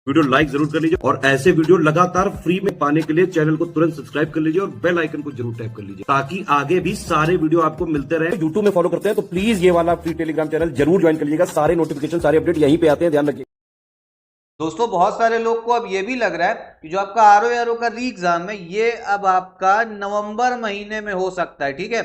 Video like जरूर कर लीजिए और ऐसे वीडियो लगातार फ्री में पाने के लिए चैनल को तुरंत सब्सक्राइब कर लीजिए और बेल आइकन को जरूर टैप कर लीजिए ताकि आगे भी सारे वीडियो आपको मिलते रहे। यूट्यूब में फॉलो करते हैं तो प्लीज ये वाला फ्री टेलीग्राम चैनल जरूर ज्वाइन कर लीजिएगा। सारे नोटिफिकेशन सारे अपडेट यहीं पे आते हैं, ध्यान रखिए। दोस्तों बहुत सारे लोग को अब ये भी लग रहा है कि जो आपका आरओ का री एग्जाम है ये अब आपका नवंबर महीने में हो सकता है। ठीक है,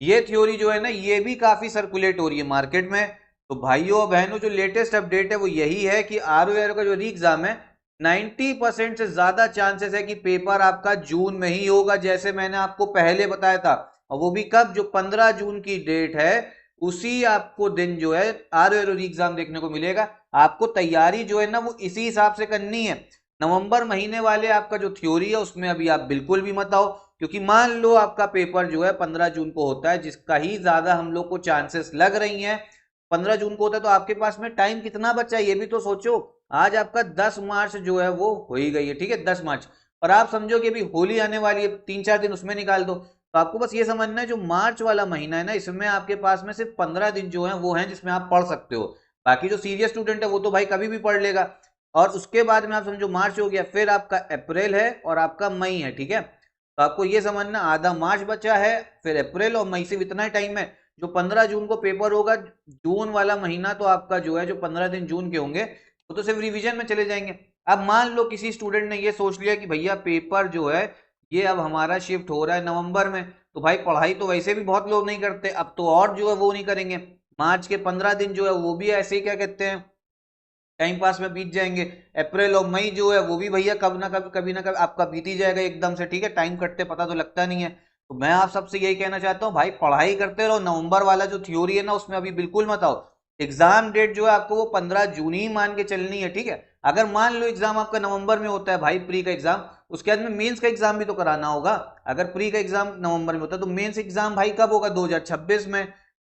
ये थ्योरी जो है ना ये भी काफी सर्कुलेट हो रही है मार्केट में। तो भाइयों और बहनों जो लेटेस्ट अपडेट है वो यही है कि आरओ का जो री एग्जाम है 90% से ज्यादा चांसेस है कि पेपर आपका जून में ही होगा, जैसे मैंने आपको पहले बताया था। और वो भी कब, जो 15 जून की डेट है उसी आपको दिन जो है आरओ री एग्जाम देखने को मिलेगा। आपको तैयारी जो है ना वो इसी हिसाब से करनी है। नवंबर महीने वाले आपका जो थ्योरी है उसमें अभी आप बिल्कुल भी मत आओ, क्योंकि मान लो आपका पेपर जो है 15 जून को होता है, जिसका ही ज्यादा हम लोग को चांसेस लग रही हैं 15 जून को होता है, तो आपके पास में टाइम कितना बचा है ये भी तो सोचो। आज आपका 10 मार्च जो है वो हो ही गई है। ठीक है, 10 मार्च, और आप समझो कि अभी होली आने वाली है, 3-4 दिन उसमें निकाल दो। तो आपको बस ये समझना है जो मार्च वाला महीना है ना इसमें आपके पास में सिर्फ 15 दिन जो है वो है जिसमें आप पढ़ सकते हो। बाकी जो सीरियस स्टूडेंट है वो तो भाई कभी भी पढ़ लेगा। और उसके बाद में आप समझो मार्च हो गया, फिर आपका अप्रैल है और आपका मई है। ठीक है, तो आपको ये समझना आधा मार्च बचा है, फिर अप्रैल और मई से इतना ही टाइम है। जो 15 जून को पेपर होगा, जून वाला महीना तो आपका जो है जो 15 दिन जून के होंगे वो तो सिर्फ रिवीजन में चले जाएंगे। अब मान लो किसी स्टूडेंट ने ये सोच लिया कि भैया पेपर जो है ये अब हमारा शिफ्ट हो रहा है नवंबर में, तो भाई पढ़ाई तो वैसे भी बहुत लोग नहीं करते, अब तो और जो है वो नहीं करेंगे। मार्च के 15 दिन जो है वो भी ऐसे ही क्या कहते हैं टाइम पास में बीत जाएंगे। अप्रैल और मई जो है वो भी भैया कभी ना कभी आपका बीत ही जाएगा एकदम से। ठीक है, टाइम कटते पता तो लगता नहीं है। तो मैं आप सबसे यही कहना चाहता हूँ भाई पढ़ाई करते रहो। नवंबर वाला जो थ्योरी है ना उसमें अभी बिल्कुल मत आओ। एग्जाम डेट जो है आपको वो 15 जून ही मान के चलनी है। ठीक है, अगर मान लो एग्जाम आपका नवंबर में होता है भाई, प्री का एग्जाम, उसके बाद में मेंस का एग्जाम भी तो कराना होगा। अगर प्री का एग्जाम नवंबर में होता है तो मेंस एग्जाम भाई कब होगा, 2026 में।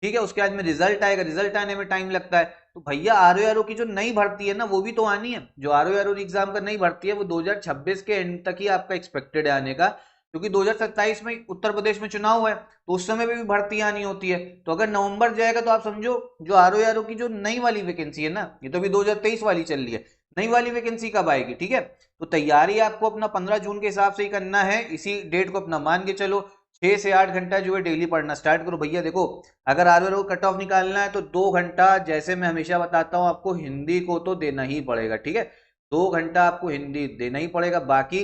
ठीक है, उसके बाद में रिजल्ट आएगा, रिजल्ट आने में टाइम लगता है। तो भैया आरओ की जो नई भर्ती है ना वो भी तो आनी है। जो आरओ एग्जाम का नई भर्ती है वो 2026 के एंड तक ही आपका एक्सपेक्टेड है आने का, क्योंकि 2027 में उत्तर प्रदेश में चुनाव है तो उस समय भी भर्ती आनी होती है। तो अगर नवंबर जाएगा तो आप समझो जो आरओ की जो नई वाली वैकेंसी है ना, ये तो अभी 2023 वाली चल रही है, नई वाली वैकेंसी कब आएगी। ठीक है, तो तैयारी आपको अपना 15 जून के हिसाब से ही करना है, इसी डेट को अपना मान के चलो। 6 से 8 घंटा जो है डेली पढ़ना स्टार्ट करो। भैया देखो, अगर आरओ कट ऑफ निकालना है तो 2 घंटा, जैसे मैं हमेशा बताता हूँ आपको, हिंदी को तो देना ही पड़ेगा। ठीक है, 2 घंटा आपको हिंदी देना ही पड़ेगा। बाकी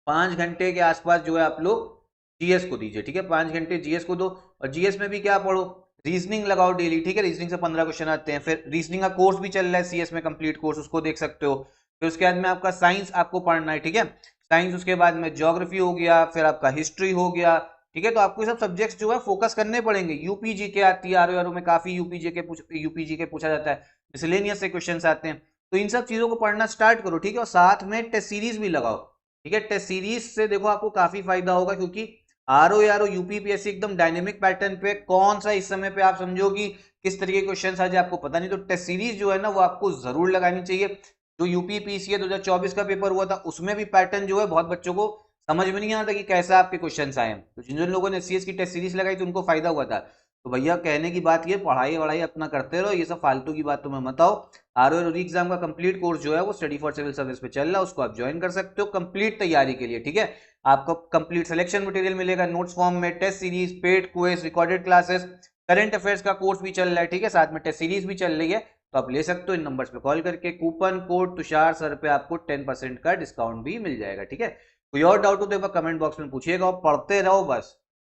5 घंटे के आसपास जो है आप लोग जीएस को दीजिए। ठीक है, 5 घंटे जीएस को दो, और जीएस में भी क्या पढ़ो, रीजनिंग लगाओ डेली। ठीक है, रीजनिंग से 15 क्वेश्चन आते हैं। फिर रीजनिंग का कोर्स भी चल रहा है सीएस में, कंप्लीट कोर्स, उसको देख सकते हो। फिर उसके बाद में आपका साइंस आपको पढ़ना है। ठीक है, साइंस, उसके बाद में ज्योग्राफी हो गया, फिर आपका हिस्ट्री हो गया। ठीक है, तो आपको ये सब सब्जेक्ट्स जो है फोकस करने पड़ेंगे। यूपीजी के आती है आरओ में, काफी यूपीजी के पूछा जाता है, मिसलेनियस से क्वेश्चन आते हैं। तो इन सब चीजों को पढ़ना स्टार्ट करो। ठीक है, और साथ में टेस्ट सीरीज भी लगाओ। ठीक है, टेस्ट सीरीज से देखो आपको काफी फायदा होगा, क्योंकि आरओ यूपीपीएससी एकदम डायनेमिक पैटर्न पे, कौन सा इस समय पे आप समझो कि किस तरीके के क्वेश्चन आ जाए आपको पता नहीं। तो टेस्ट सीरीज जो है ना वो आपको जरूर लगानी चाहिए। जो यूपीपीसीए 2024 का पेपर हुआ था उसमें भी पैटर्न जो है बहुत बच्चों को समझ में नहीं आता कि कैसा आपके क्वेश्चन आए। तो जिन जिन लोगों ने सीएस की टेस्ट सीरीज लगाई तो उनको फायदा हुआ था। तो भैया कहने की बात ये, पढ़ाई वढ़ाई अपना करते रहो, ये सब फालतू की बात तुम्हें मत आओ। आरओ एग्जाम का कंप्लीट कोर्स जो है वो स्टडी फॉर सिविल सर्विस पे चल रहा है, उसको आप ज्वाइन कर सकते हो कंप्लीट तैयारी के लिए। ठीक है, आपको कंप्लीट सिलेक्शन मटेरियल मिलेगा नोट्स फॉर्म में, test series, paid quiz, recorded classes, current affairs का कोर्स भी चल रहा है। ठीक है, साथ में टेस्ट सीरीज भी चल रही है। तो आप ले सकते हो इन नंबर्स पे कॉल करके। कूपन कोड तुषार सर पे आपको 10% का डिस्काउंट भी मिल जाएगा। ठीक है, कोई और डाउट हो तो एक बार कमेंट बॉक्स में पूछिएगा, और पढ़ते रहो बस।